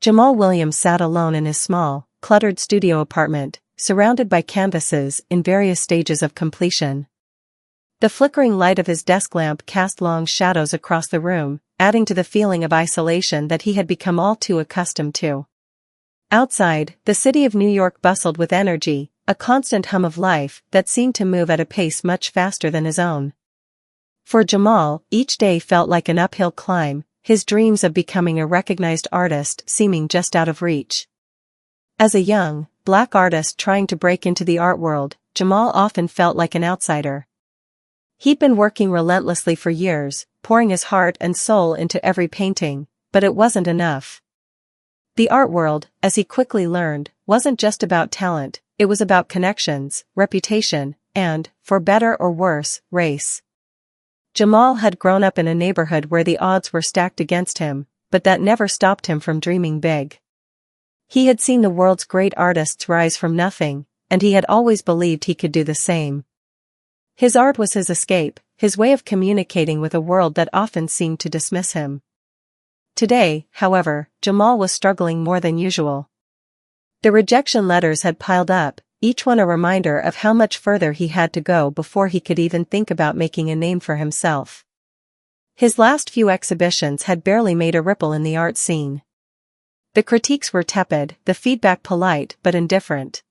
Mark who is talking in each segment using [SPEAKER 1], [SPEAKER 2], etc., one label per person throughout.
[SPEAKER 1] Jamal Williams sat alone in his small, cluttered studio apartment, surrounded by canvases in various stages of completion. The flickering light of his desk lamp cast long shadows across the room, adding to the feeling of isolation that he had become all too accustomed to. Outside, the city of New York bustled with energy, a constant hum of life that seemed to move at a pace much faster than his own. For Jamal, each day felt like an uphill climb, his dreams of becoming a recognized artist seeming just out of reach. As a young, black artist trying to break into the art world, Jamal often felt like an outsider. He'd been working relentlessly for years, pouring his heart and soul into every painting, but it wasn't enough. The art world, as he quickly learned, wasn't just about talent, it was about connections, reputation, and, for better or worse, race. Jamal had grown up in a neighborhood where the odds were stacked against him, but that never stopped him from dreaming big. He had seen the world's great artists rise from nothing, and he had always believed he could do the same. His art was his escape, his way of communicating with a world that often seemed to dismiss him. Today, however, Jamal was struggling more than usual. The rejection letters had piled up, each one a reminder of how much further he had to go before he could even think about making a name for himself. His last few exhibitions had barely made a ripple in the art scene. The critiques were tepid, the feedback polite but indifferent.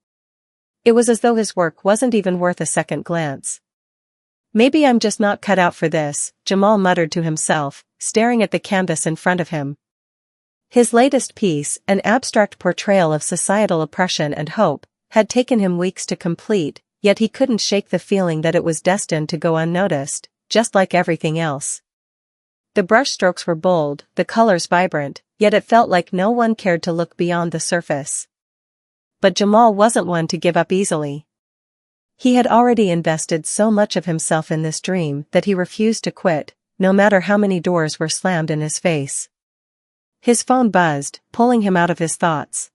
[SPEAKER 1] It was as though his work wasn't even worth a second glance. "Maybe I'm just not cut out for this," Jamal muttered to himself, staring at the canvas in front of him. His latest piece, an abstract portrayal of societal oppression and hope, had taken him weeks to complete, yet he couldn't shake the feeling that it was destined to go unnoticed, just like everything else. The brushstrokes were bold, the colors vibrant, yet it felt like no one cared to look beyond the surface. But Jamal wasn't one to give up easily. He had already invested so much of himself in this dream that he refused to quit, no matter how many doors were slammed in his face. His phone buzzed, pulling him out of his thoughts.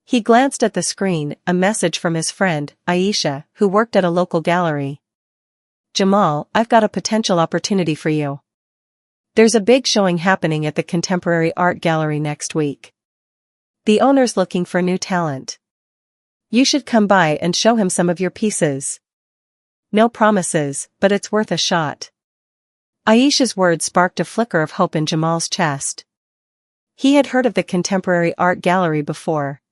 [SPEAKER 1] He glanced at the screen, a message from his friend, Aisha, who worked at a local gallery. "Jamal, I've got a potential opportunity for you. There's a big showing happening at the Contemporary Art Gallery next week. The owner's looking for new talent. You should come by and show him some of your pieces. No promises, but it's worth a shot." Aisha's words sparked a flicker of hope in Jamal's chest. He had heard of the Contemporary Art Gallery before.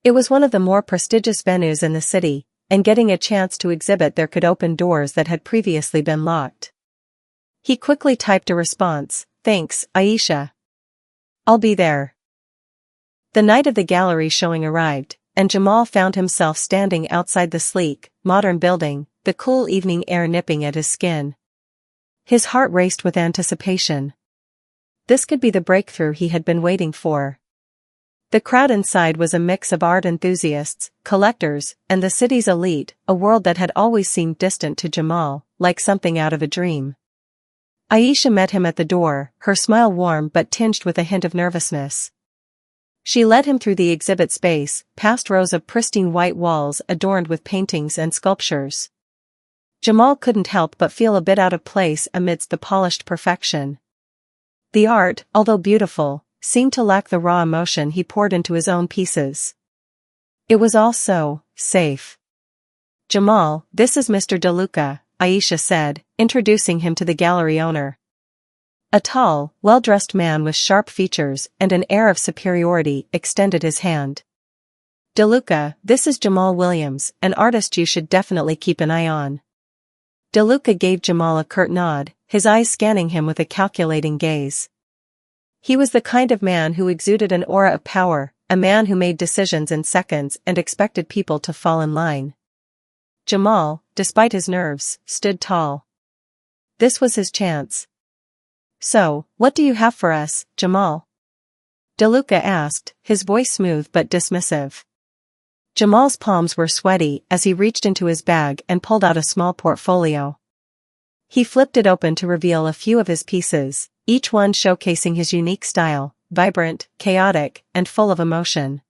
[SPEAKER 1] It was one of the more prestigious venues in the city, and getting a chance to exhibit there could open doors that had previously been locked. He quickly typed a response, "Thanks, Aisha. I'll be there." The night of the gallery showing arrived, and Jamal found himself standing outside the sleek, modern building, the cool evening air nipping at his skin. His heart raced with anticipation. This could be the breakthrough he had been waiting for. The crowd inside was a mix of art enthusiasts, collectors, and the city's elite, a world that had always seemed distant to Jamal, like something out of a dream. Aisha met him at the door, her smile warm but tinged with a hint of nervousness. She led him through the exhibit space, past rows of pristine white walls adorned with paintings and sculptures. Jamal couldn't help but feel a bit out of place amidst the polished perfection. The art, although beautiful, seemed to lack the raw emotion he poured into his own pieces. It was all so safe. "Jamal, this is Mr. DeLuca," Aisha said, introducing him to the gallery owner. A tall, well-dressed man with sharp features and an air of superiority extended his hand. "DeLuca, this is Jamal Williams, an artist you should definitely keep an eye on." DeLuca gave Jamal a curt nod, his eyes scanning him with a calculating gaze. He was the kind of man who exuded an aura of power, a man who made decisions in seconds and expected people to fall in line. Jamal, despite his nerves, stood tall. This was his chance. "So, what do you have for us, Jamal?" DeLuca asked, his voice smooth but dismissive. Jamal's palms were sweaty as he reached into his bag and pulled out a small portfolio. He flipped it open to reveal a few of his pieces, each one showcasing his unique style, vibrant, chaotic, and full of emotion.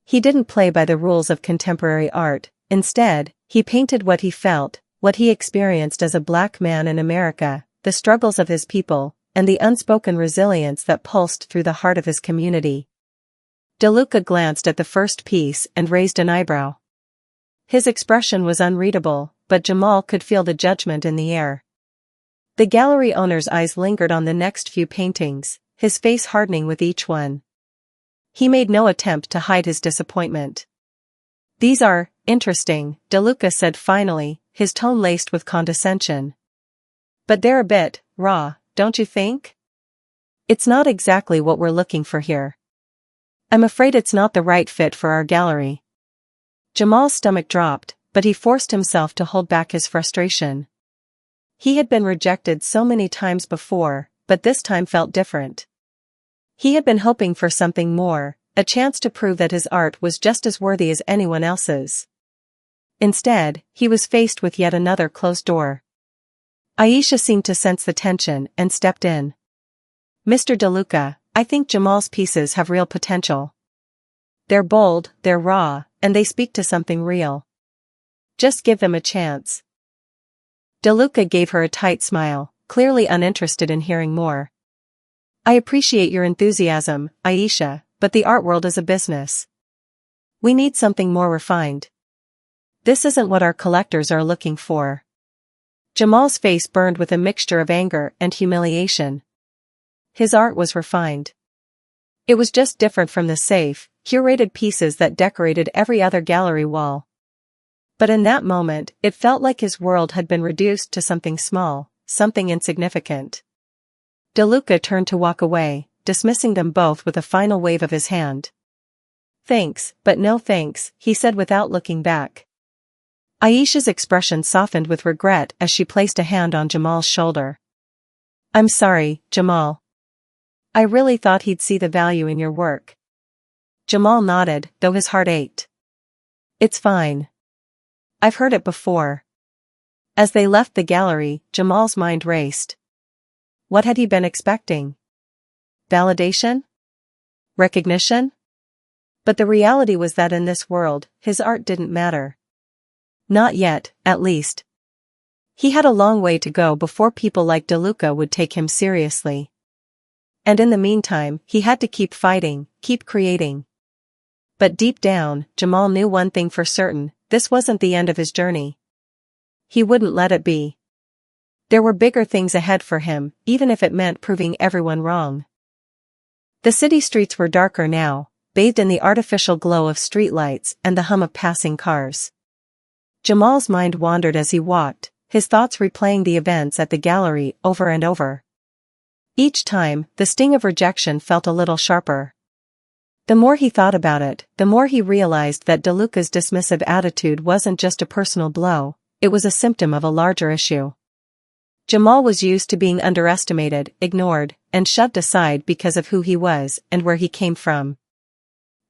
[SPEAKER 1] He didn't play by the rules of contemporary art, instead, he painted what he felt, what he experienced as a black man in America, the struggles of his people, and the unspoken resilience that pulsed through the heart of his community. DeLuca glanced at the first piece and raised an eyebrow. His expression was unreadable, but Jamal could feel the judgment in the air. The gallery owner's eyes lingered on the next few paintings, his face hardening with each one. He made no attempt to hide his disappointment. "These are interesting," DeLuca said finally, his tone laced with condescension. "But they're a bit raw, don't you think? It's not exactly what we're looking for here. I'm afraid it's not the right fit for our gallery." Jamal's stomach dropped, but he forced himself to hold back his frustration. He had been rejected so many times before, but this time felt different. He had been hoping for something more, a chance to prove that his art was just as worthy as anyone else's. Instead, he was faced with yet another closed door. Aisha seemed to sense the tension and stepped in. "Mr. DeLuca, I think Jamal's pieces have real potential. They're bold, they're raw, and they speak to something real. Just give them a chance." DeLuca gave her a tight smile, clearly uninterested in hearing more. "I appreciate your enthusiasm, Aisha, but the art world is a business. We need something more refined. This isn't what our collectors are looking for." Jamal's face burned with a mixture of anger and humiliation. His art was refined. It was just different from the safe, curated pieces that decorated every other gallery wall. But in that moment, it felt like his world had been reduced to something small, something insignificant. DeLuca turned to walk away, dismissing them both with a final wave of his hand. "Thanks, but no thanks," he said without looking back. Aisha's expression softened with regret as she placed a hand on Jamal's shoulder. "I'm sorry, Jamal. I really thought he'd see the value in your work." Jamal nodded, though his heart ached. "It's fine. I've heard it before." As they left the gallery, Jamal's mind raced. What had he been expecting? Validation? Recognition? But the reality was that in this world, his art didn't matter. Not yet, at least. He had a long way to go before people like DeLuca would take him seriously. And in the meantime, he had to keep fighting, keep creating. But deep down, Jamal knew one thing for certain: this wasn't the end of his journey. He wouldn't let it be. There were bigger things ahead for him, even if it meant proving everyone wrong. The city streets were darker now, bathed in the artificial glow of streetlights and the hum of passing cars. Jamal's mind wandered as he walked, his thoughts replaying the events at the gallery over and over. Each time, the sting of rejection felt a little sharper. The more he thought about it, the more he realized that DeLuca's dismissive attitude wasn't just a personal blow, it was a symptom of a larger issue. Jamal was used to being underestimated, ignored, and shoved aside because of who he was and where he came from.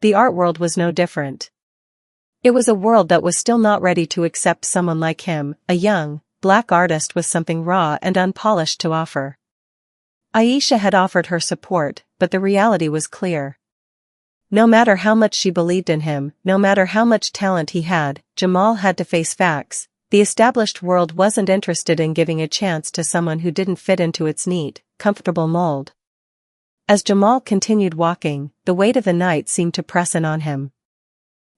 [SPEAKER 1] The art world was no different. It was a world that was still not ready to accept someone like him, a young, black artist with something raw and unpolished to offer. Aisha had offered her support, but the reality was clear. No matter how much she believed in him, no matter how much talent he had, Jamal had to face facts. The established world wasn't interested in giving a chance to someone who didn't fit into its neat, comfortable mold. As Jamal continued walking, the weight of the night seemed to press in on him.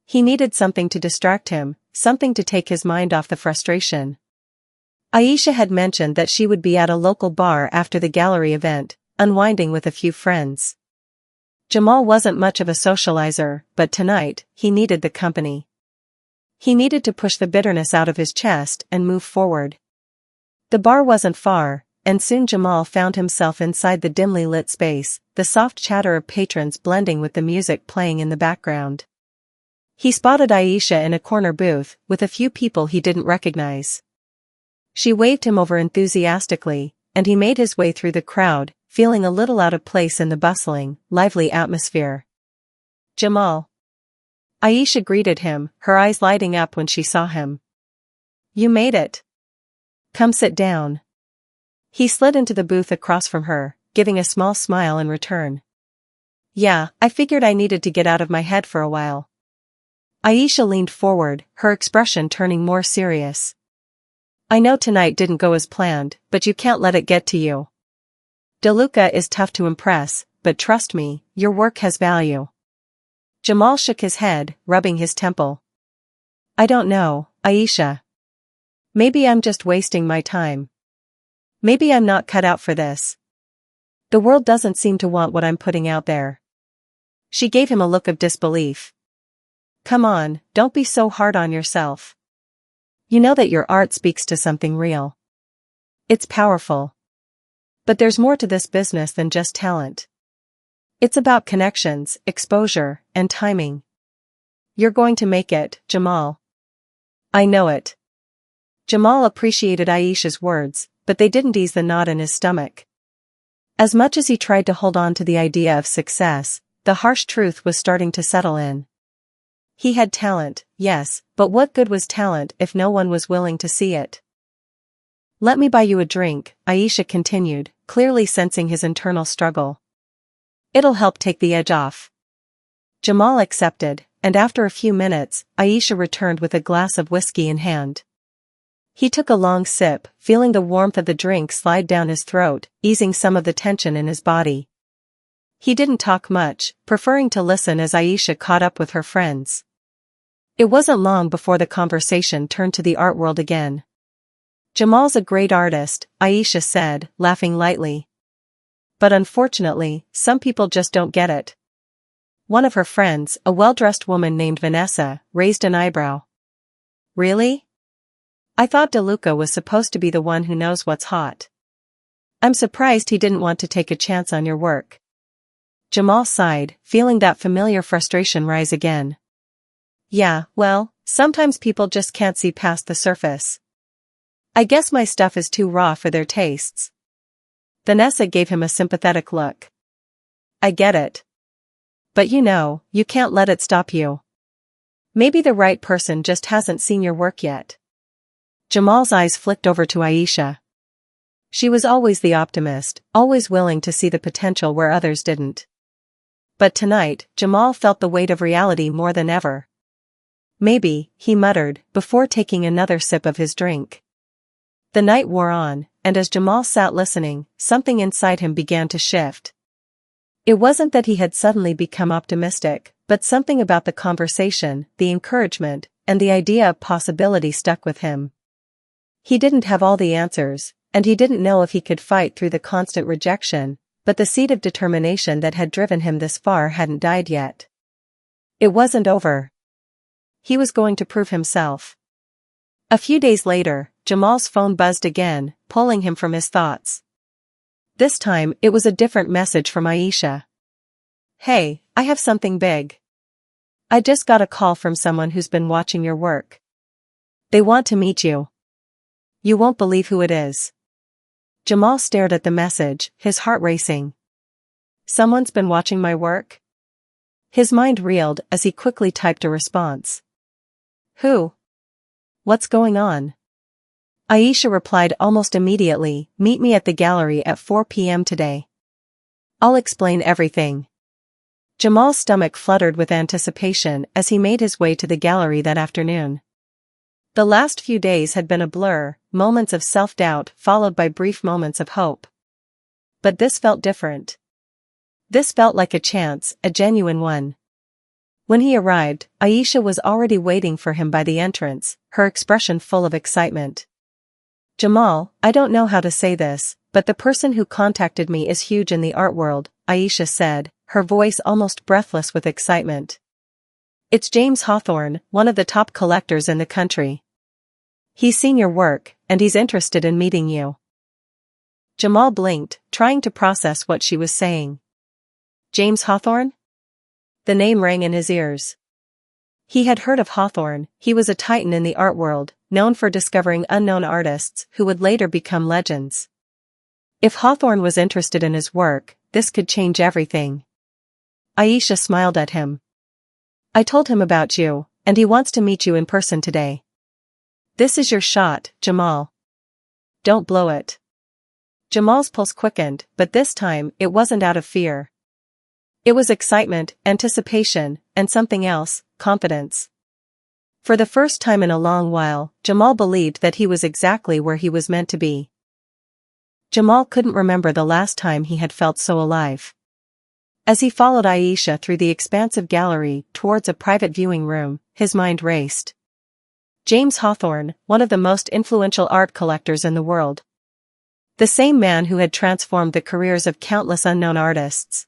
[SPEAKER 1] He needed something to distract him, something to take his mind off the frustration. Aisha had mentioned that she would be at a local bar after the gallery event, unwinding with a few friends. Jamal wasn't much of a socializer, but tonight, he needed the company. He needed to push the bitterness out of his chest and move forward. The bar wasn't far, and soon Jamal found himself inside the dimly lit space, the soft chatter of patrons blending with the music playing in the background. He spotted Aisha in a corner booth, with a few people he didn't recognize. She waved him over enthusiastically, and he made his way through the crowd, feeling a little out of place in the bustling, lively atmosphere. "Jamal." Aisha greeted him, her eyes lighting up when she saw him. "You made it. Come sit down." He slid into the booth across from her, giving a small smile in return. "Yeah, I figured I needed to get out of my head for a while." Aisha leaned forward, her expression turning more serious. "I know tonight didn't go as planned, but you can't let it get to you." DeLuca is tough to impress, but trust me, your work has value. Jamal shook his head, rubbing his temple. I don't know, Aisha. Maybe I'm just wasting my time. Maybe I'm not cut out for this. The world doesn't seem to want what I'm putting out there. She gave him a look of disbelief. Come on, don't be so hard on yourself. You know that your art speaks to something real. It's powerful. But there's more to this business than just talent. It's about connections, exposure, and timing. You're going to make it, Jamal. I know it. Jamal appreciated Aisha's words, but they didn't ease the knot in his stomach. As much as he tried to hold on to the idea of success, the harsh truth was starting to settle in. He had talent, yes, but what good was talent if no one was willing to see it? Let me buy you a drink, Aisha continued, clearly sensing his internal struggle. It'll help take the edge off. Jamal accepted, and after a few minutes, Aisha returned with a glass of whiskey in hand. He took a long sip, feeling the warmth of the drink slide down his throat, easing some of the tension in his body. He didn't talk much, preferring to listen as Aisha caught up with her friends. It wasn't long before the conversation turned to the art world again. Jamal's a great artist, Aisha said, laughing lightly. But unfortunately, some people just don't get it. One of her friends, a well-dressed woman named Vanessa, raised an eyebrow. Really? I thought DeLuca was supposed to be the one who knows what's hot. I'm surprised he didn't want to take a chance on your work. Jamal sighed, feeling that familiar frustration rise again. Yeah, well, sometimes people just can't see past the surface. I guess my stuff is too raw for their tastes. Vanessa gave him a sympathetic look. I get it. But you can't let it stop you. Maybe the right person just hasn't seen your work yet. Jamal's eyes flicked over to Aisha. She was always the optimist, always willing to see the potential where others didn't. But tonight, Jamal felt the weight of reality more than ever. Maybe, he muttered, before taking another sip of his drink. The night wore on, and as Jamal sat listening, something inside him began to shift. It wasn't that he had suddenly become optimistic, but something about the conversation, the encouragement, and the idea of possibility stuck with him. He didn't have all the answers, and he didn't know if he could fight through the constant rejection, but the seed of determination that had driven him this far hadn't died yet. It wasn't over. He was going to prove himself. A few days later, Jamal's phone buzzed again, pulling him from his thoughts. This time, it was a different message from Aisha. Hey, I have something big. I just got a call from someone who's been watching your work. They want to meet you. You won't believe who it is. Jamal stared at the message, his heart racing. Someone's been watching my work? His mind reeled as he quickly typed a response. Who? What's going on? Aisha replied almost immediately, meet me at the gallery at 4 p.m. today. I'll explain everything. Jamal's stomach fluttered with anticipation as he made his way to the gallery that afternoon. The last few days had been a blur, moments of self-doubt followed by brief moments of hope. But this felt different. This felt like a chance, a genuine one. When he arrived, Aisha was already waiting for him by the entrance, her expression full of excitement. Jamal, I don't know how to say this, but the person who contacted me is huge in the art world, Aisha said, her voice almost breathless with excitement. It's James Hawthorne, one of the top collectors in the country. He's seen your work, and he's interested in meeting you. Jamal blinked, trying to process what she was saying. James Hawthorne? The name rang in his ears. He had heard of Hawthorne. He was a titan in the art world, known for discovering unknown artists who would later become legends. If Hawthorne was interested in his work, this could change everything. Aisha smiled at him. I told him about you, and he wants to meet you in person today. This is your shot, Jamal. Don't blow it. Jamal's pulse quickened, but this time, it wasn't out of fear. It was excitement, anticipation, and something else, confidence. For the first time in a long while, Jamal believed that he was exactly where he was meant to be. Jamal couldn't remember the last time he had felt so alive. As he followed Aisha through the expansive gallery towards a private viewing room, his mind raced. James Hawthorne, one of the most influential art collectors in the world. The same man who had transformed the careers of countless unknown artists.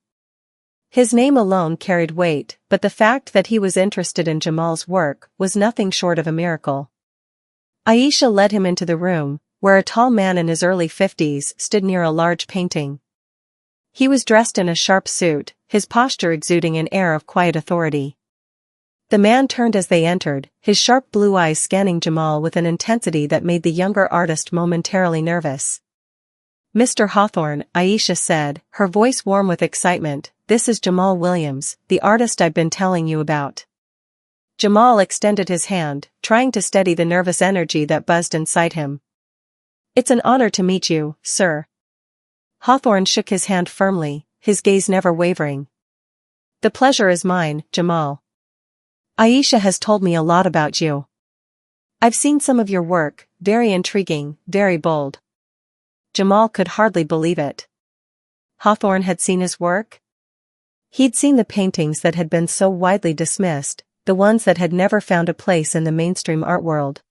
[SPEAKER 1] His name alone carried weight, but the fact that he was interested in Jamal's work was nothing short of a miracle. Aisha led him into the room, where a tall man in his early 50s stood near a large painting. He was dressed in a sharp suit, his posture exuding an air of quiet authority. The man turned as they entered, his sharp blue eyes scanning Jamal with an intensity that made the younger artist momentarily nervous. "Mr. Hawthorne," Aisha said, her voice warm with excitement, "this is Jamal Williams, the artist I've been telling you about." Jamal extended his hand, trying to steady the nervous energy that buzzed inside him. "It's an honor to meet you, sir." Hawthorne shook his hand firmly, his gaze never wavering. "The pleasure is mine, Jamal. Aisha has told me a lot about you. I've seen some of your work, very intriguing, very bold." Jamal could hardly believe it. Hawthorne had seen his work? He'd seen the paintings that had been so widely dismissed, the ones that had never found a place in the mainstream art world.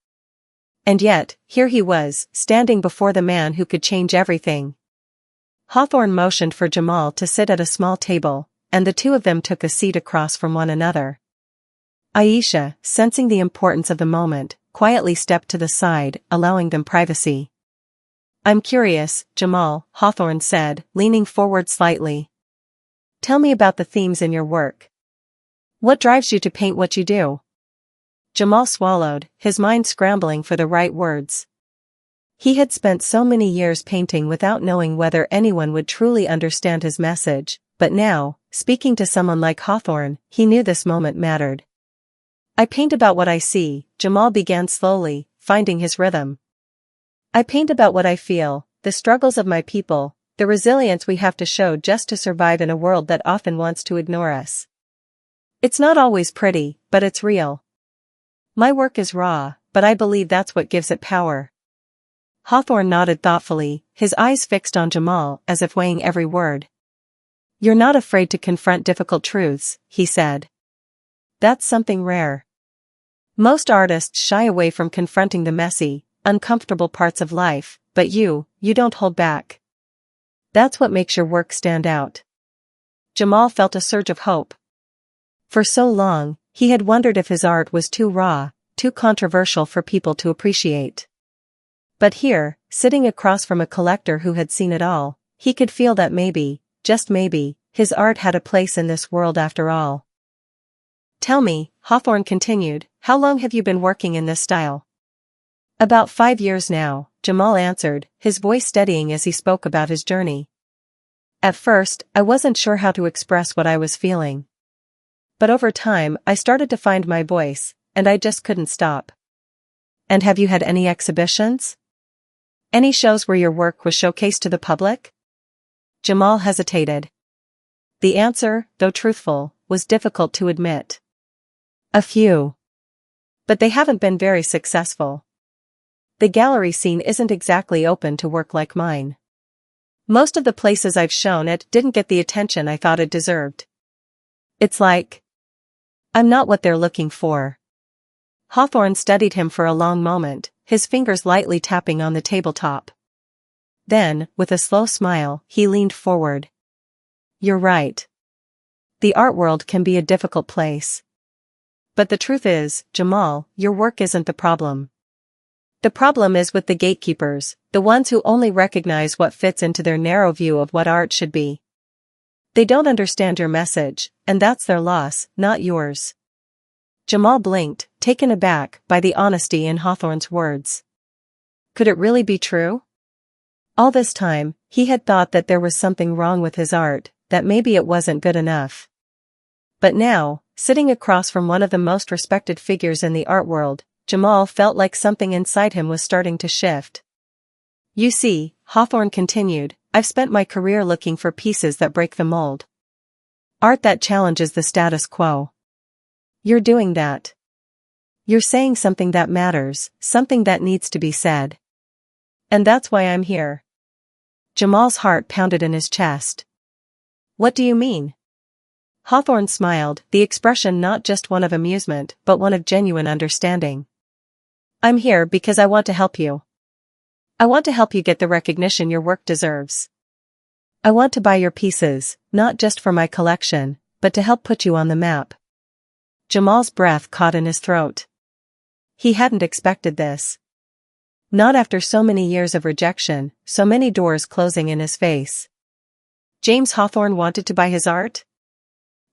[SPEAKER 1] And yet, here he was, standing before the man who could change everything. Hawthorne motioned for Jamal to sit at a small table, and the two of them took a seat across from one another. Aisha, sensing the importance of the moment, quietly stepped to the side, allowing them privacy. "I'm curious, Jamal," Hawthorne said, leaning forward slightly. "Tell me about the themes in your work. What drives you to paint what you do?" Jamal swallowed, his mind scrambling for the right words. He had spent so many years painting without knowing whether anyone would truly understand his message, but now, speaking to someone like Hawthorne, he knew this moment mattered. "I paint about what I see," Jamal began slowly, finding his rhythm. "I paint about what I feel, the struggles of my people, the resilience we have to show just to survive in a world that often wants to ignore us. It's not always pretty, but it's real. My work is raw, but I believe that's what gives it power." Hawthorne nodded thoughtfully, his eyes fixed on Jamal as if weighing every word. "You're not afraid to confront difficult truths," he said. "That's something rare. Most artists shy away from confronting the messy, uncomfortable parts of life, but you don't hold back. That's what makes your work stand out." Jamal felt a surge of hope. For so long, he had wondered if his art was too raw, too controversial for people to appreciate. But here, sitting across from a collector who had seen it all, he could feel that maybe, just maybe, his art had a place in this world after all. "Tell me," Hawthorne continued, "how long have you been working in this style?" "About 5 years now," Jamal answered, his voice steadying as he spoke about his journey. "At first, I wasn't sure how to express what I was feeling. But over time, I started to find my voice, and I just couldn't stop." "And have you had any exhibitions? Any shows where your work was showcased to the public?" Jamal hesitated. The answer, though truthful, was difficult to admit. "A few. But they haven't been very successful. The gallery scene isn't exactly open to work like mine. Most of the places I've shown it didn't get the attention I thought it deserved. It's like I'm not what they're looking for." Hawthorne studied him for a long moment, his fingers lightly tapping on the tabletop. Then, with a slow smile, he leaned forward. "You're right. The art world can be a difficult place. But the truth is, Jamal, your work isn't the problem. The problem is with the gatekeepers, the ones who only recognize what fits into their narrow view of what art should be. They don't understand your message, and that's their loss, not yours." Jamal blinked, taken aback by the honesty in Hawthorne's words. Could it really be true? All this time, he had thought that there was something wrong with his art, that maybe it wasn't good enough. But now, sitting across from one of the most respected figures in the art world, Jamal felt like something inside him was starting to shift. "You see," Hawthorne continued, "I've spent my career looking for pieces that break the mold. Art that challenges the status quo. You're doing that. You're saying something that matters, something that needs to be said. And that's why I'm here. Jamal's heart pounded in his chest. What do you mean? Hawthorne smiled, the expression not just one of amusement but one of genuine understanding. I'm here because I want to help you. I want to help you get the recognition your work deserves. I want to buy your pieces, not just for my collection, but to help put you on the map. Jamal's breath caught in his throat. He hadn't expected this. Not after so many years of rejection, so many doors closing in his face. James Hawthorne wanted to buy his art?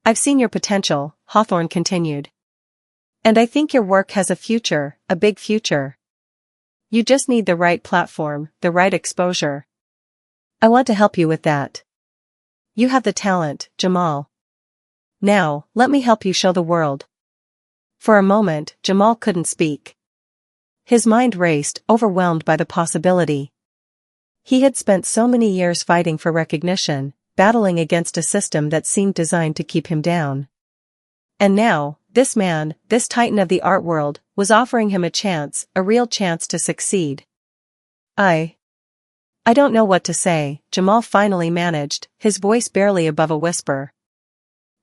[SPEAKER 1] I've seen your potential, Hawthorne continued. And I think your work has a future, a big future. You just need the right platform, the right exposure. I want to help you with that. You have the talent, Jamal. Now, let me help you show the world. For a moment, Jamal couldn't speak. His mind raced, overwhelmed by the possibility. He had spent so many years fighting for recognition, battling against a system that seemed designed to keep him down. And now, this man, this titan of the art world, was offering him a chance, a real chance to succeed. I don't know what to say, Jamal finally managed, his voice barely above a whisper.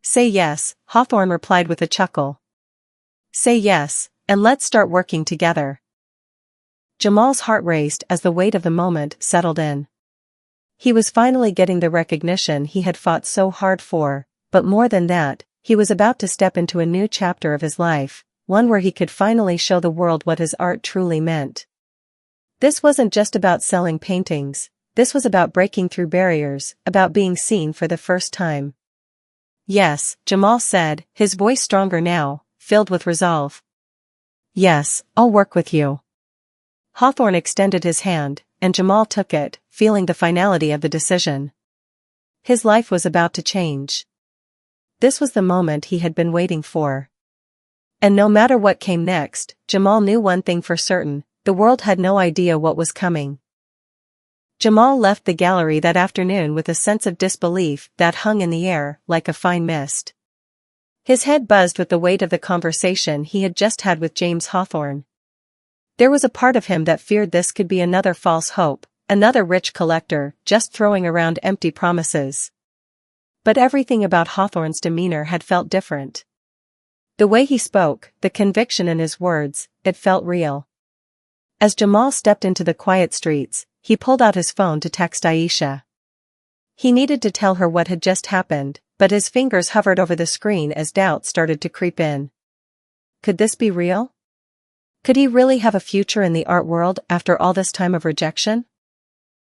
[SPEAKER 1] Say yes, Hawthorne replied with a chuckle. Say yes, and let's start working together. Jamal's heart raced as the weight of the moment settled in. He was finally getting the recognition he had fought so hard for, but more than that, he was about to step into a new chapter of his life, one where he could finally show the world what his art truly meant. This wasn't just about selling paintings, this was about breaking through barriers, about being seen for the first time. Yes, Jamal said, his voice stronger now, filled with resolve. Yes, I'll work with you. Hawthorne extended his hand, and Jamal took it, feeling the finality of the decision. His life was about to change. This was the moment he had been waiting for. And no matter what came next, Jamal knew one thing for certain, the world had no idea what was coming. Jamal left the gallery that afternoon with a sense of disbelief that hung in the air like a fine mist. His head buzzed with the weight of the conversation he had just had with James Hawthorne. There was a part of him that feared this could be another false hope, another rich collector, just throwing around empty promises. But everything about Hawthorne's demeanor had felt different. The way he spoke, the conviction in his words, it felt real. As Jamal stepped into the quiet streets, he pulled out his phone to text Aisha. He needed to tell her what had just happened, but his fingers hovered over the screen as doubt started to creep in. Could this be real? Could he really have a future in the art world after all this time of rejection?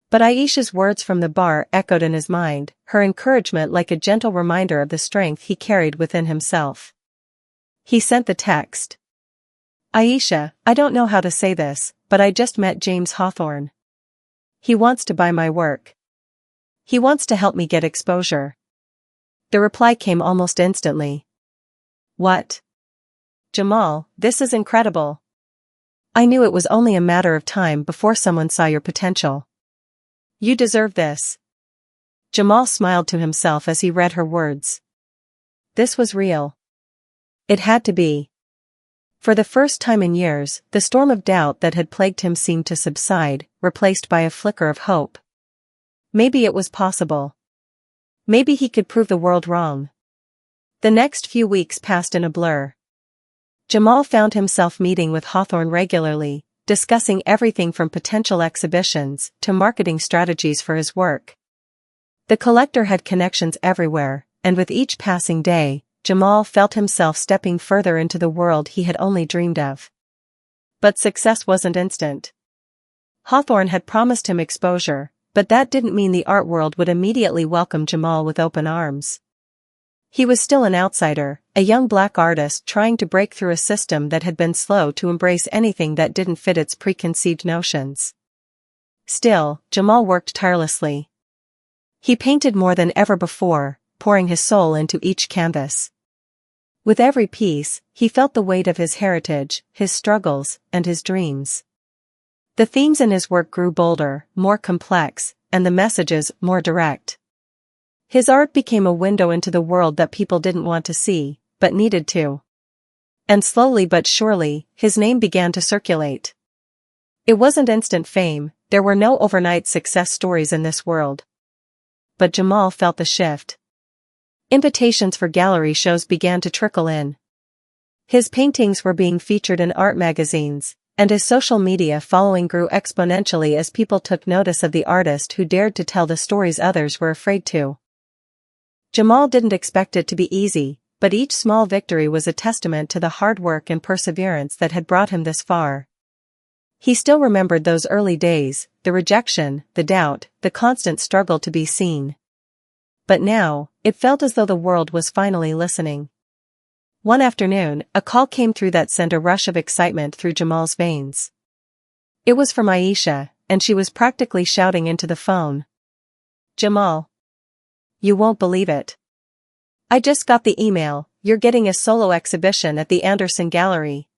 [SPEAKER 1] But Aisha's words from the bar echoed in his mind, her encouragement like a gentle reminder of the strength he carried within himself. He sent the text. Aisha, I don't know how to say this, but I just met James Hawthorne. He wants to buy my work. He wants to help me get exposure. The reply came almost instantly. What? Jamal, this is incredible. I knew it was only a matter of time before someone saw your potential. You deserve this. Jamal smiled to himself as he read her words. This was real. It had to be. For the first time in years, the storm of doubt that had plagued him seemed to subside, replaced by a flicker of hope. Maybe it was possible. Maybe he could prove the world wrong. The next few weeks passed in a blur. Jamal found himself meeting with Hawthorne regularly, discussing everything from potential exhibitions to marketing strategies for his work. The collector had connections everywhere, and with each passing day, Jamal felt himself stepping further into the world he had only dreamed of. But success wasn't instant. Hawthorne had promised him exposure, but that didn't mean the art world would immediately welcome Jamal with open arms. He was still an outsider, a young black artist trying to break through a system that had been slow to embrace anything that didn't fit its preconceived notions. Still, Jamal worked tirelessly. He painted more than ever before, pouring his soul into each canvas. With every piece, he felt the weight of his heritage, his struggles, and his dreams. The themes in his work grew bolder, more complex, and the messages more direct. His art became a window into the world that people didn't want to see, but needed to. And slowly but surely, his name began to circulate. It wasn't instant fame, There were no overnight success stories in this world. But Jamal felt the shift. Invitations for gallery shows began to trickle in. His paintings were being featured in art magazines, and his social media following grew exponentially as people took notice of the artist who dared to tell the stories others were afraid to. Jamal didn't expect it to be easy, but each small victory was a testament to the hard work and perseverance that had brought him this far. He still remembered those early days, the rejection, the doubt, the constant struggle to be seen. But now, it felt as though the world was finally listening. One afternoon, a call came through that sent a rush of excitement through Jamal's veins. It was from Aisha, and she was practically shouting into the phone. "Jamal. You won't believe it. I just got the email, you're getting a solo exhibition at the Anderson Gallery.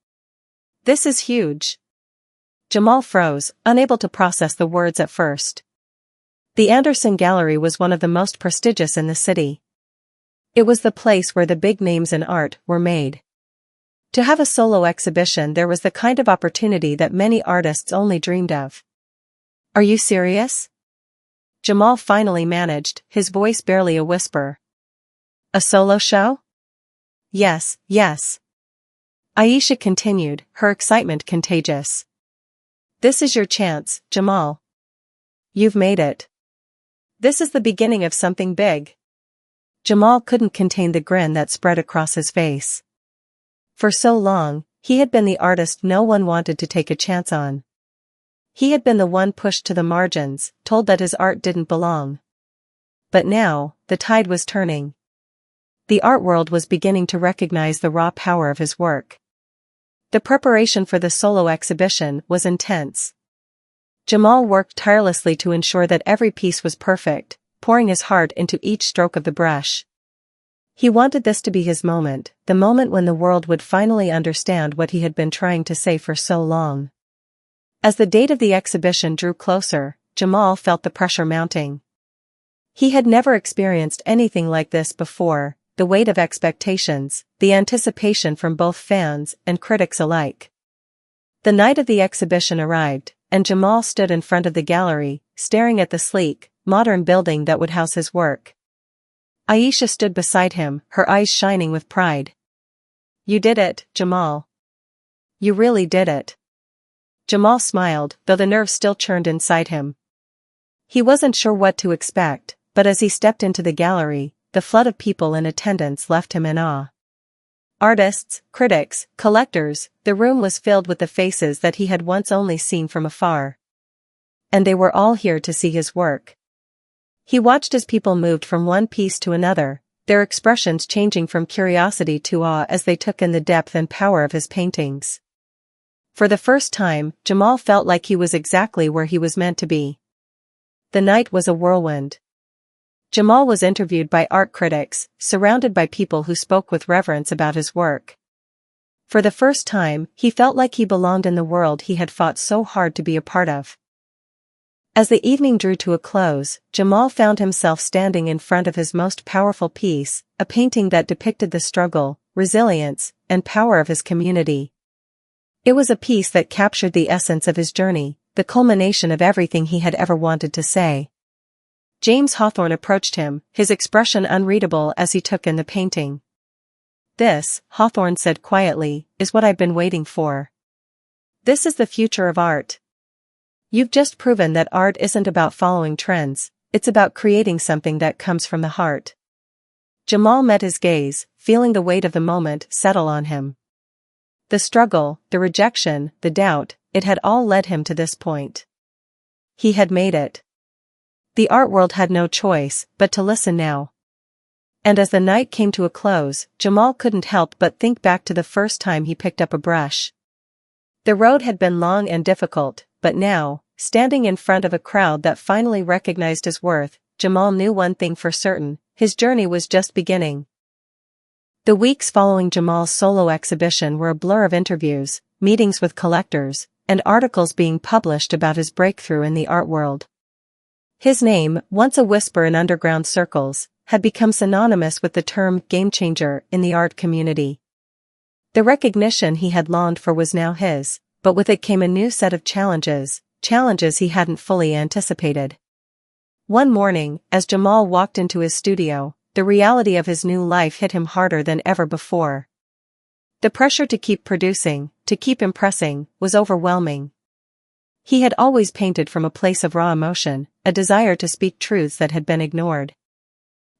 [SPEAKER 1] This is huge." Jamal froze, unable to process the words at first. The Anderson Gallery was one of the most prestigious in the city. It was the place where the big names in art were made. To have a solo exhibition there was the kind of opportunity that many artists only dreamed of. "Are you serious?" Jamal finally managed, his voice barely a whisper. "A solo show?" Yes. Aisha continued, her excitement contagious. "This is your chance, Jamal. You've made it. This is the beginning of something big." Jamal couldn't contain the grin that spread across his face. For so long, he had been the artist no one wanted to take a chance on. He had been the one pushed to the margins, told that his art didn't belong. But now, the tide was turning. The art world was beginning to recognize the raw power of his work. The preparation for the solo exhibition was intense. Jamal worked tirelessly to ensure that every piece was perfect, pouring his heart into each stroke of the brush. He wanted this to be his moment, the moment when the world would finally understand what he had been trying to say for so long. As the date of the exhibition drew closer, Jamal felt the pressure mounting. He had never experienced anything like this before, the weight of expectations, the anticipation from both fans and critics alike. The night of the exhibition arrived, and Jamal stood in front of the gallery, staring at the sleek, modern building that would house his work. Aisha stood beside him, her eyes shining with pride. "You did it, Jamal. You really did it." Jamal smiled, though the nerves still churned inside him. He wasn't sure what to expect, but as he stepped into the gallery, the flood of people in attendance left him in awe. Artists, critics, collectors, the room was filled with the faces that he had once only seen from afar. And they were all here to see his work. He watched as people moved from one piece to another, their expressions changing from curiosity to awe as they took in the depth and power of his paintings. For the first time, Jamal felt like he was exactly where he was meant to be. The night was a whirlwind. Jamal was interviewed by art critics, surrounded by people who spoke with reverence about his work. For the first time, he felt like he belonged in the world he had fought so hard to be a part of. As the evening drew to a close, Jamal found himself standing in front of his most powerful piece, a painting that depicted the struggle, resilience, and power of his community. It was a piece that captured the essence of his journey, the culmination of everything he had ever wanted to say. James Hawthorne approached him, his expression unreadable as he took in the painting. "This," Hawthorne said quietly, "is what I've been waiting for. This is the future of art. You've just proven that art isn't about following trends, it's about creating something that comes from the heart." Jamal met his gaze, feeling the weight of the moment settle on him. The struggle, the rejection, the doubt, it had all led him to this point. He had made it. The art world had no choice but to listen now. And as the night came to a close, Jamal couldn't help but think back to the first time he picked up a brush. The road had been long and difficult, but now, standing in front of a crowd that finally recognized his worth, Jamal knew one thing for certain: his journey was just beginning. The weeks following Jamal's solo exhibition were a blur of interviews, meetings with collectors, and articles being published about his breakthrough in the art world. His name, once a whisper in underground circles, had become synonymous with the term game-changer in the art community. The recognition he had longed for was now his, but with it came a new set of challenges, challenges he hadn't fully anticipated. One morning, as Jamal walked into his studio, the reality of his new life hit him harder than ever before. The pressure to keep producing, to keep impressing, was overwhelming. He had always painted from a place of raw emotion, a desire to speak truths that had been ignored.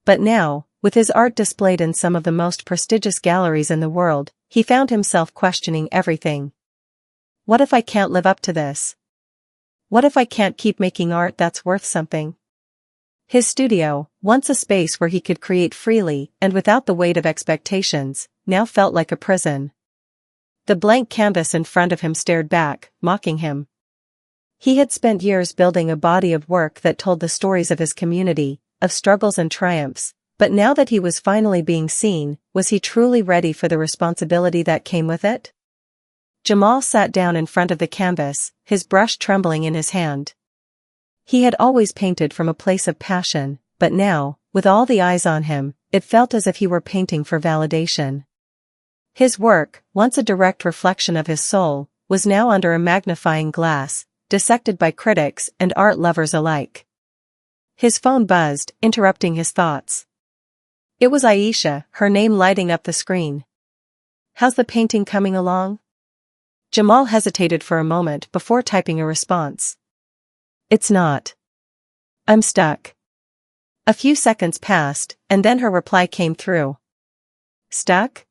[SPEAKER 1] But now, with his art displayed in some of the most prestigious galleries in the world, he found himself questioning everything. What if I can't live up to this? What if I can't keep making art that's worth something? His studio, once a space where he could create freely and without the weight of expectations, now felt like a prison. The blank canvas in front of him stared back, mocking him. He had spent years building a body of work that told the stories of his community, of struggles and triumphs, but now that he was finally being seen, was he truly ready for the responsibility that came with it? Jamal sat down in front of the canvas, his brush trembling in his hand. He had always painted from a place of passion, but now, with all the eyes on him, it felt as if he were painting for validation. His work, once a direct reflection of his soul, was now under a magnifying glass, dissected by critics and art lovers alike. His phone buzzed, interrupting his thoughts. It was Aisha, her name lighting up the screen. "How's the painting coming along?" Jamal hesitated for a moment before typing a response. "It's not. I'm stuck." A few seconds passed, and then her reply came through. "Stuck?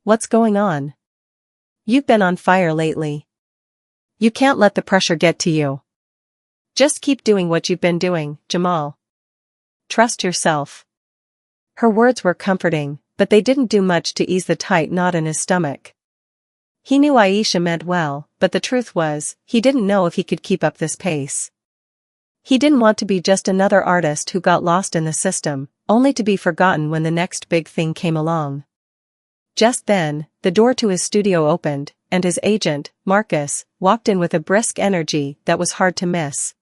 [SPEAKER 1] What's going on? You've been on fire lately. You can't let the pressure get to you. Just keep doing what you've been doing, Jamal. Trust yourself." Her words were comforting, but they didn't do much to ease the tight knot in his stomach. He knew Aisha meant well, but the truth was, he didn't know if he could keep up this pace. He didn't want to be just another artist who got lost in the system, only to be forgotten when the next big thing came along. Just then, the door to his studio opened, and his agent, Marcus, walked in with a brisk energy that was hard to miss.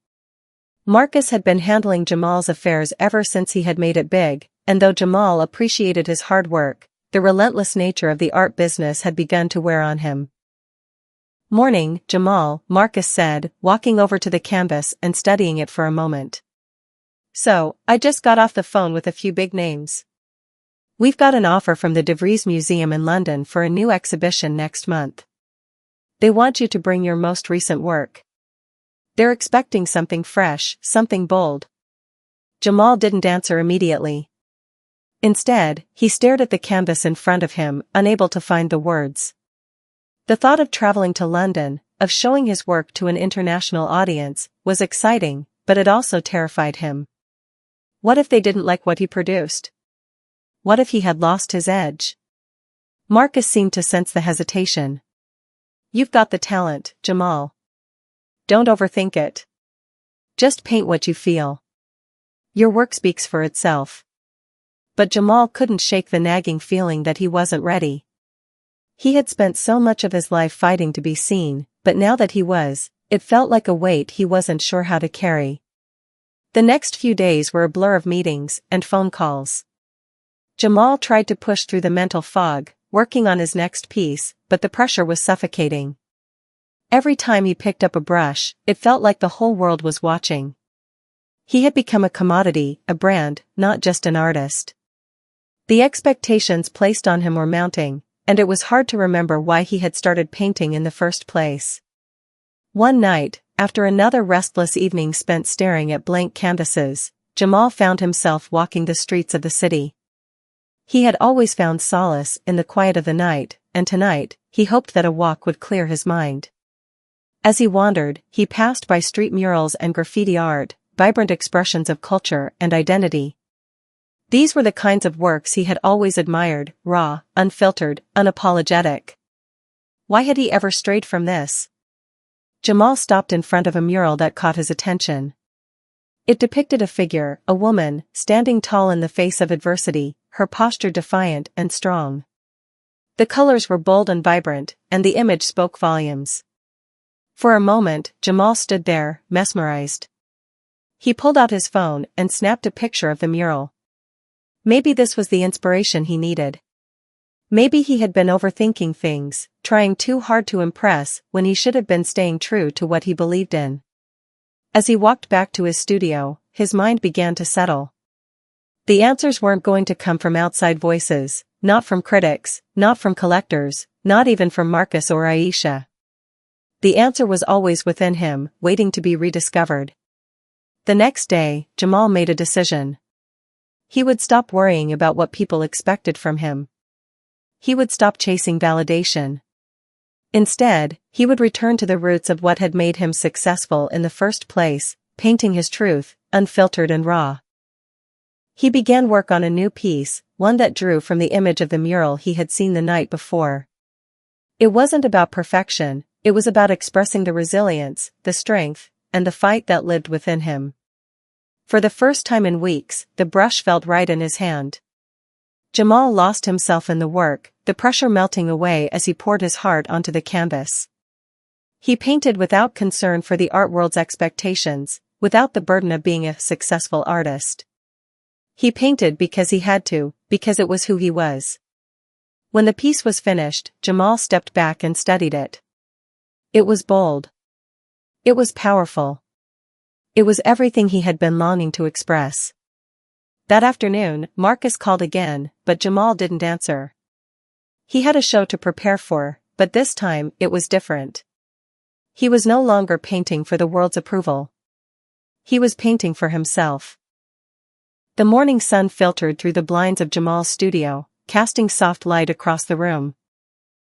[SPEAKER 1] Marcus had been handling Jamal's affairs ever since he had made it big, and though Jamal appreciated his hard work, the relentless nature of the art business had begun to wear on him. "Morning, Jamal," Marcus said, walking over to the canvas and studying it for a moment. "So, I just got off the phone with a few big names. We've got an offer from the De Vries Museum in London for a new exhibition next month. They want you to bring your most recent work. They're expecting something fresh, something bold." Jamal didn't answer immediately. Instead, he stared at the canvas in front of him, unable to find the words. The thought of traveling to London, of showing his work to an international audience, was exciting, but it also terrified him. What if they didn't like what he produced? What if he had lost his edge? Marcus seemed to sense the hesitation. "You've got the talent, Jamal. Don't overthink it. Just paint what you feel. Your work speaks for itself." But Jamal couldn't shake the nagging feeling that he wasn't ready. He had spent so much of his life fighting to be seen, but now that he was, it felt like a weight he wasn't sure how to carry. The next few days were a blur of meetings and phone calls. Jamal tried to push through the mental fog, working on his next piece, but the pressure was suffocating. Every time he picked up a brush, it felt like the whole world was watching. He had become a commodity, a brand, not just an artist. The expectations placed on him were mounting, and it was hard to remember why he had started painting in the first place. One night, after another restless evening spent staring at blank canvases, Jamal found himself walking the streets of the city. He had always found solace in the quiet of the night, and tonight, he hoped that a walk would clear his mind. As he wandered, he passed by street murals and graffiti art, vibrant expressions of culture and identity. These were the kinds of works he had always admired, raw, unfiltered, unapologetic. Why had he ever strayed from this? Jamal stopped in front of a mural that caught his attention. It depicted a figure, a woman, standing tall in the face of adversity, her posture defiant and strong. The colors were bold and vibrant, and the image spoke volumes. For a moment, Jamal stood there, mesmerized. He pulled out his phone and snapped a picture of the mural. Maybe this was the inspiration he needed. Maybe he had been overthinking things, trying too hard to impress when he should have been staying true to what he believed in. As he walked back to his studio, his mind began to settle. The answers weren't going to come from outside voices, not from critics, not from collectors, not even from Marcus or Aisha. The answer was always within him, waiting to be rediscovered. The next day, Jamal made a decision. He would stop worrying about what people expected from him. He would stop chasing validation. Instead, he would return to the roots of what had made him successful in the first place, painting his truth, unfiltered and raw. He began work on a new piece, one that drew from the image of the mural he had seen the night before. It wasn't about perfection, it was about expressing the resilience, the strength, and the fight that lived within him. For the first time in weeks, the brush felt right in his hand. Jamal lost himself in the work, the pressure melting away as he poured his heart onto the canvas. He painted without concern for the art world's expectations, without the burden of being a successful artist. He painted because he had to, because it was who he was. When the piece was finished, Jamal stepped back and studied it. It was bold. It was powerful. It was everything he had been longing to express. That afternoon, Marcus called again, but Jamal didn't answer. He had a show to prepare for, but this time, it was different. He was no longer painting for the world's approval. He was painting for himself. The morning sun filtered through the blinds of Jamal's studio, casting soft light across the room.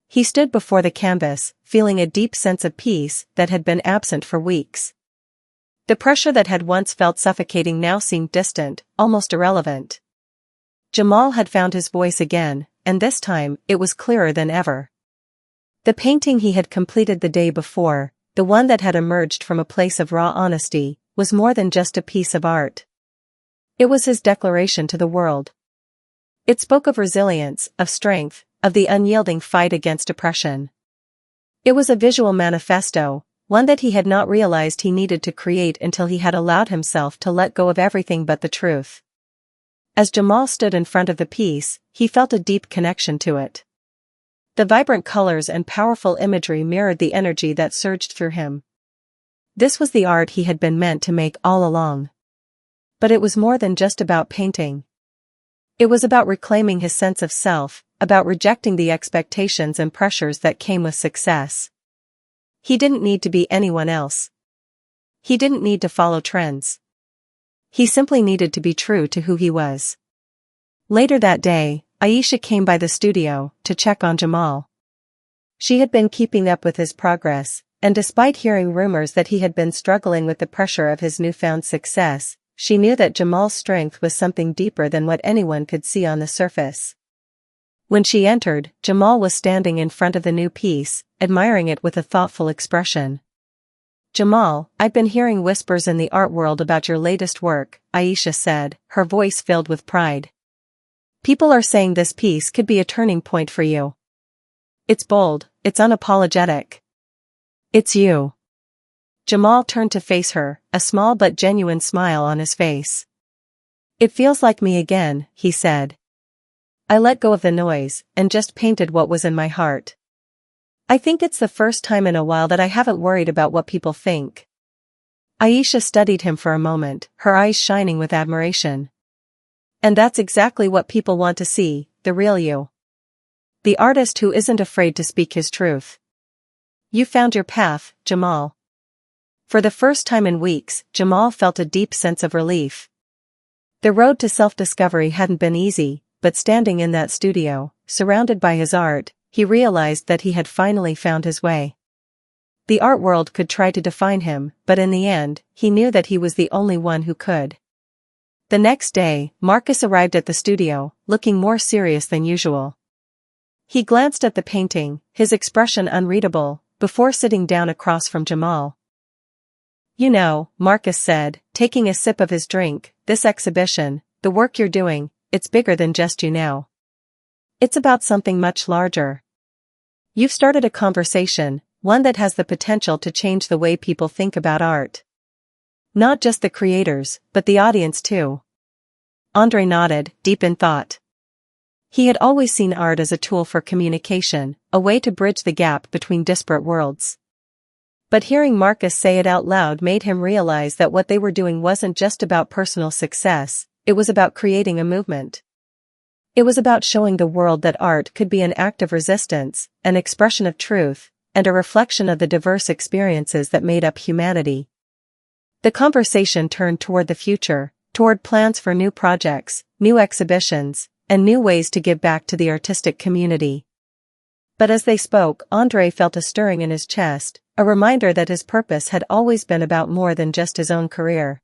[SPEAKER 1] He stood before the canvas, feeling a deep sense of peace that had been absent for weeks. The pressure that had once felt suffocating now seemed distant, almost irrelevant. Jamal had found his voice again, and this time, it was clearer than ever. The painting he had completed the day before, the one that had emerged from a place of raw honesty, was more than just a piece of art. It was his declaration to the world. It spoke of resilience, of strength, of the unyielding fight against oppression. It was a visual manifesto, one that he had not realized he needed to create until he had allowed himself to let go of everything but the truth. As Jamal stood in front of the piece, he felt a deep connection to it. The vibrant colors and powerful imagery mirrored the energy that surged through him. This was the art he had been meant to make all along. But it was more than just about painting. It was about reclaiming his sense of self, about rejecting the expectations and pressures that came with success. He didn't need to be anyone else. He didn't need to follow trends. He simply needed to be true to who he was. Later that day, Aisha came by the studio to check on Jamal. She had been keeping up with his progress, and despite hearing rumors that he had been struggling with the pressure of his newfound success, she knew that Jamal's strength was something deeper than what anyone could see on the surface. When she entered, Jamal was standing in front of the new piece, admiring it with a thoughtful expression. "Jamal, I've been hearing whispers in the art world about your latest work," Aisha said, her voice filled with pride. "People are saying this piece could be a turning point for you. It's bold, it's unapologetic. It's you." Jamal turned to face her, a small but genuine smile on his face. "It feels like me again," he said. "I let go of the noise, and just painted what was in my heart. I think it's the first time in a while that I haven't worried about what people think." Aisha studied him for a moment, her eyes shining with admiration. "And that's exactly what people want to see, the real you. The artist who isn't afraid to speak his truth. You found your path, Jamal." For the first time in weeks, Jamal felt a deep sense of relief. The road to self-discovery hadn't been easy, but standing in that studio, surrounded by his art, he realized that he had finally found his way. The art world could try to define him, but in the end, he knew that he was the only one who could. The next day, Marcus arrived at the studio, looking more serious than usual. He glanced at the painting, his expression unreadable, before sitting down across from Jamal. "You know," Marcus said, taking a sip of his drink, "this exhibition, the work you're doing, it's bigger than just you now. It's about something much larger. You've started a conversation, one that has the potential to change the way people think about art. Not just the creators, but the audience too." Andre nodded, deep in thought. He had always seen art as a tool for communication, a way to bridge the gap between disparate worlds. But hearing Marcus say it out loud made him realize that what they were doing wasn't just about personal success, it was about creating a movement. It was about showing the world that art could be an act of resistance, an expression of truth, and a reflection of the diverse experiences that made up humanity. The conversation turned toward the future, toward plans for new projects, new exhibitions, and new ways to give back to the artistic community. But as they spoke, Andrei felt a stirring in his chest, a reminder that his purpose had always been about more than just his own career.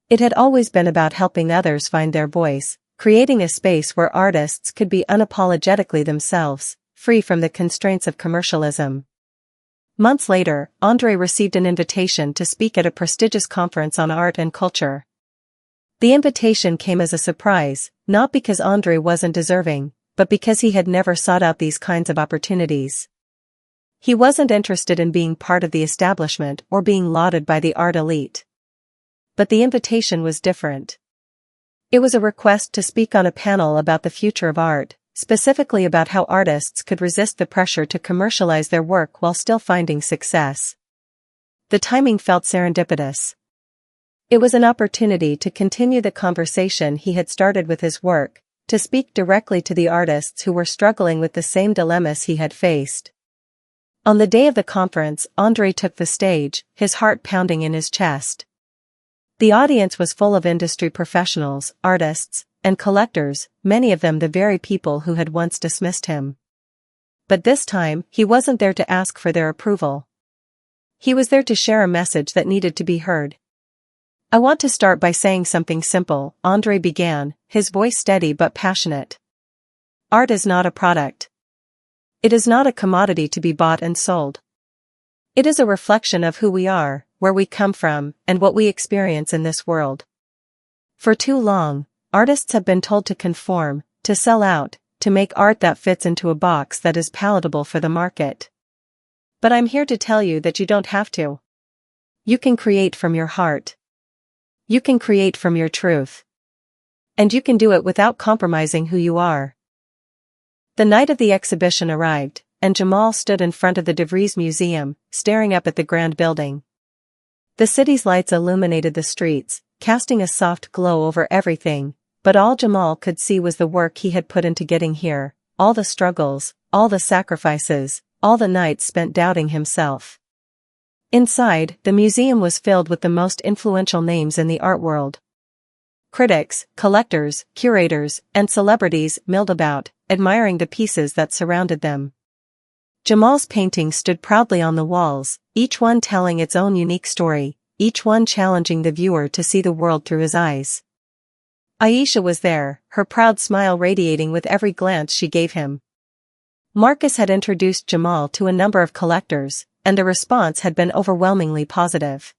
[SPEAKER 1] It had always been about helping others find their voice, creating a space where artists could be unapologetically themselves, free from the constraints of commercialism. Months later, Andrei received an invitation to speak at a prestigious conference on art and culture. The invitation came as a surprise, not because Andrei wasn't deserving, but because he had never sought out these kinds of opportunities. He wasn't interested in being part of the establishment or being lauded by the art elite. But the invitation was different. It was a request to speak on a panel about the future of art, specifically about how artists could resist the pressure to commercialize their work while still finding success. The timing felt serendipitous. It was an opportunity to continue the conversation he had started with his work, to speak directly to the artists who were struggling with the same dilemmas he had faced. On the day of the conference, Andrei took the stage, his heart pounding in his chest. The audience was full of industry professionals, artists, and collectors, many of them the very people who had once dismissed him. But this time, he wasn't there to ask for their approval. He was there to share a message that needed to be heard. "I want to start by saying something simple," Andrei began, his voice steady but passionate. "Art is not a product. It is not a commodity to be bought and sold. It is a reflection of who we are, where we come from, and what we experience in this world. For too long, artists have been told to conform, to sell out, to make art that fits into a box that is palatable for the market. But I'm here to tell you that you don't have to. You can create from your heart. You can create from your truth. And you can do it without compromising who you are." The night of the exhibition arrived, and Jamal stood in front of the De Vries Museum, staring up at the grand building. The city's lights illuminated the streets, casting a soft glow over everything, but all Jamal could see was the work he had put into getting here, all the struggles, all the sacrifices, all the nights spent doubting himself. Inside, the museum was filled with the most influential names in the art world. Critics, collectors, curators, and celebrities milled about, admiring the pieces that surrounded them. Jamal's paintings stood proudly on the walls, each one telling its own unique story, each one challenging the viewer to see the world through his eyes. Aisha was there, her proud smile radiating with every glance she gave him. Marcus had introduced Jamal to a number of collectors, and the response had been overwhelmingly positive.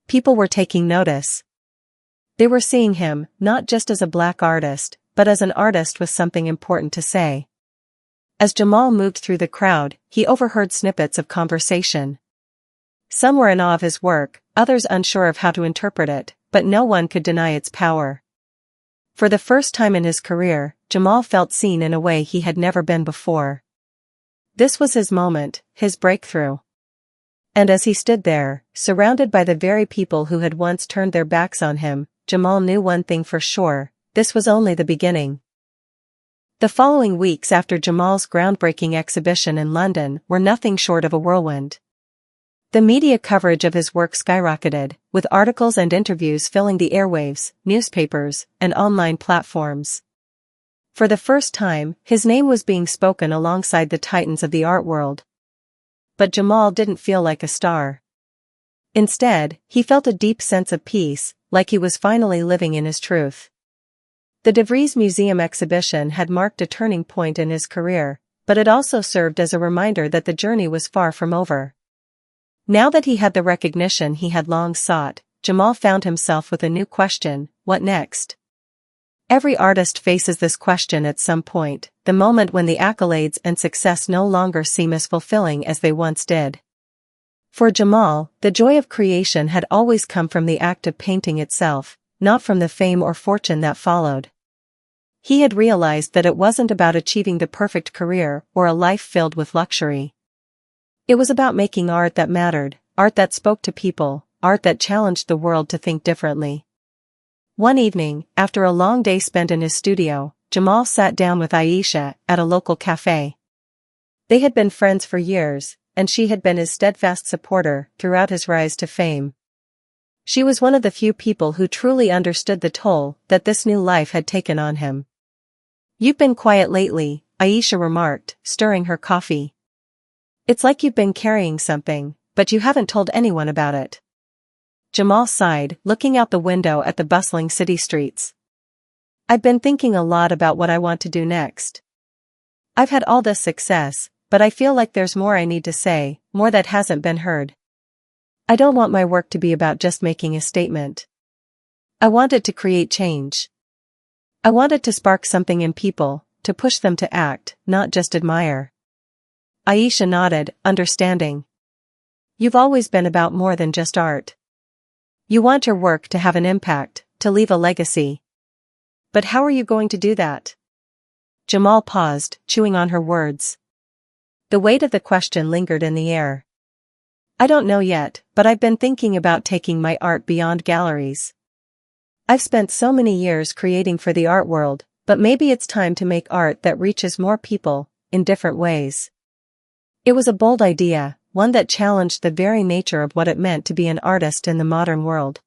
[SPEAKER 1] People were taking notice. They were seeing him, not just as a black artist, but as an artist with something important to say. As Jamal moved through the crowd, he overheard snippets of conversation. Some were in awe of his work, others unsure of how to interpret it, but no one could deny its power. For the first time in his career, Jamal felt seen in a way he had never been before. This was his moment, his breakthrough. And as he stood there, surrounded by the very people who had once turned their backs on him, Jamal knew one thing for sure: this was only the beginning. The following weeks after Jamal's groundbreaking exhibition in London were nothing short of a whirlwind. The media coverage of his work skyrocketed, with articles and interviews filling the airwaves, newspapers, and online platforms. For the first time, his name was being spoken alongside the titans of the art world. But Jamal didn't feel like a star. Instead, he felt a deep sense of peace, like he was finally living in his truth. The De Vries Museum exhibition had marked a turning point in his career, but it also served as a reminder that the journey was far from over. Now that he had the recognition he had long sought, Jamal found himself with a new question: what next? Every artist faces this question at some point, the moment when the accolades and success no longer seem as fulfilling as they once did. For Jamal, the joy of creation had always come from the act of painting itself, not from the fame or fortune that followed. He had realized that it wasn't about achieving the perfect career or a life filled with luxury. It was about making art that mattered, art that spoke to people, art that challenged the world to think differently. One evening, after a long day spent in his studio, Jamal sat down with Aisha at a local cafe. They had been friends for years, and she had been his steadfast supporter throughout his rise to fame. She was one of the few people who truly understood the toll that this new life had taken on him. "You've been quiet lately," Aisha remarked, stirring her coffee. "It's like you've been carrying something, but you haven't told anyone about it." Jamal sighed, looking out the window at the bustling city streets. "I've been thinking a lot about what I want to do next. I've had all this success, but I feel like there's more I need to say, more that hasn't been heard. I don't want my work to be about just making a statement. I want it to create change. I want it to spark something in people, to push them to act, not just admire." Aisha nodded, understanding. "You've always been about more than just art. You want your work to have an impact, to leave a legacy. But how are you going to do that?" Jamal paused, chewing on her words. The weight of the question lingered in the air. "I don't know yet, but I've been thinking about taking my art beyond galleries. I've spent so many years creating for the art world, but maybe it's time to make art that reaches more people, in different ways." It was a bold idea, one that challenged the very nature of what it meant to be an artist in the modern world.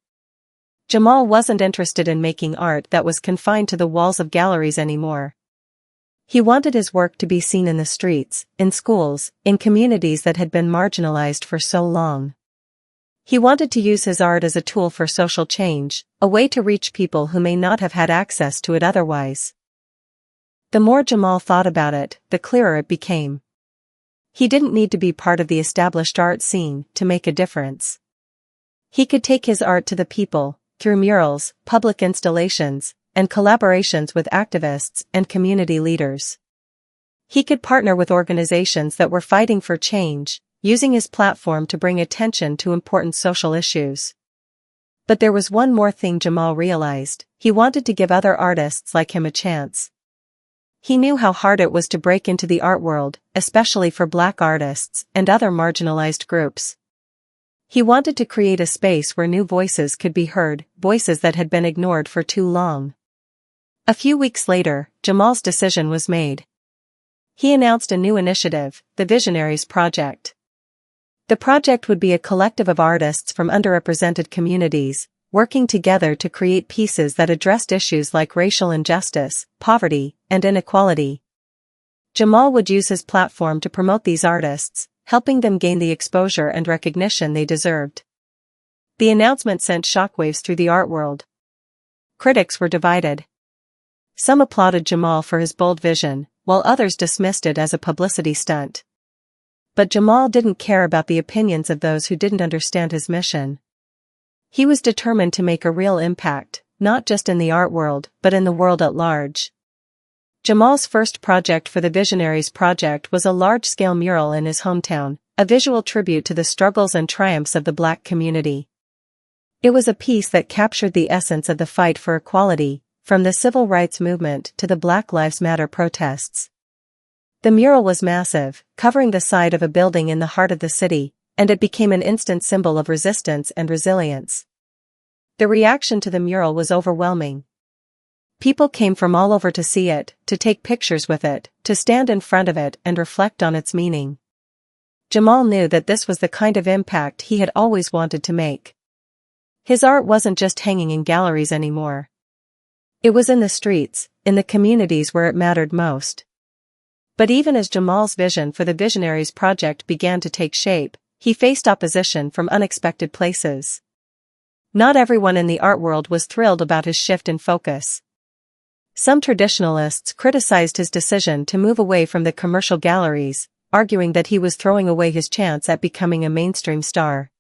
[SPEAKER 1] Jamal wasn't interested in making art that was confined to the walls of galleries anymore. He wanted his work to be seen in the streets, in schools, in communities that had been marginalized for so long. He wanted to use his art as a tool for social change, a way to reach people who may not have had access to it otherwise. The more Jamal thought about it, the clearer it became. He didn't need to be part of the established art scene to make a difference. He could take his art to the people, through murals, public installations, and collaborations with activists and community leaders. He could partner with organizations that were fighting for change, using his platform to bring attention to important social issues. But there was one more thing Jamal realized: he wanted to give other artists like him a chance. He knew how hard it was to break into the art world, especially for Black artists and other marginalized groups. He wanted to create a space where new voices could be heard, voices that had been ignored for too long. A few weeks later, Jamal's decision was made. He announced a new initiative, the Visionaries Project. The project would be a collective of artists from underrepresented communities, working together to create pieces that addressed issues like racial injustice, poverty, and inequality. Jamal would use his platform to promote these artists, helping them gain the exposure and recognition they deserved. The announcement sent shockwaves through the art world. Critics were divided. Some applauded Jamal for his bold vision, while others dismissed it as a publicity stunt. But Jamal didn't care about the opinions of those who didn't understand his mission. He was determined to make a real impact, not just in the art world, but in the world at large. Jamal's first project for the Visionaries Project was a large-scale mural in his hometown, a visual tribute to the struggles and triumphs of the Black community. It was a piece that captured the essence of the fight for equality, from the civil rights movement to the Black Lives Matter protests. The mural was massive, covering the side of a building in the heart of the city, and it became an instant symbol of resistance and resilience. The reaction to the mural was overwhelming. People came from all over to see it, to take pictures with it, to stand in front of it and reflect on its meaning. Jamal knew that this was the kind of impact he had always wanted to make. His art wasn't just hanging in galleries anymore. It was in the streets, in the communities where it mattered most. But even as Jamal's vision for the Visionaries Project began to take shape, he faced opposition from unexpected places. Not everyone in the art world was thrilled about his shift in focus. Some traditionalists criticized his decision to move away from the commercial galleries, arguing that he was throwing away his chance at becoming a mainstream star.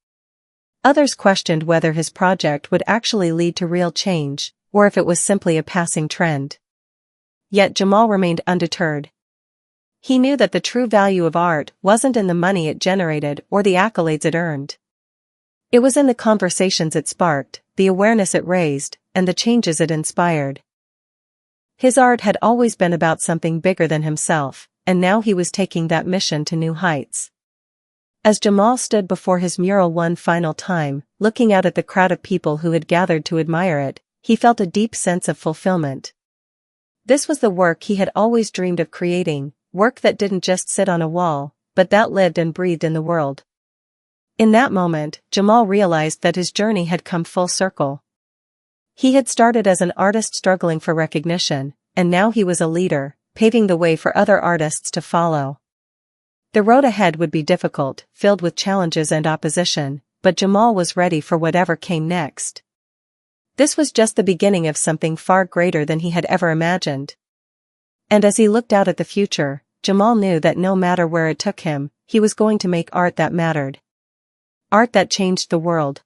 [SPEAKER 1] Others questioned whether his project would actually lead to real change, or if it was simply a passing trend. Yet Jamal remained undeterred. He knew that the true value of art wasn't in the money it generated or the accolades it earned. It was in the conversations it sparked, the awareness it raised, and the changes it inspired. His art had always been about something bigger than himself, and now he was taking that mission to new heights. As Jamal stood before his mural one final time, looking out at the crowd of people who had gathered to admire it, he felt a deep sense of fulfillment. This was the work he had always dreamed of creating, work that didn't just sit on a wall, but that lived and breathed in the world. In that moment, Jamal realized that his journey had come full circle. He had started as an artist struggling for recognition, and now he was a leader, paving the way for other artists to follow. The road ahead would be difficult, filled with challenges and opposition, but Jamal was ready for whatever came next. This was just the beginning of something far greater than he had ever imagined. And as he looked out at the future, Jamal knew that no matter where it took him, he was going to make art that mattered. Art that changed the world.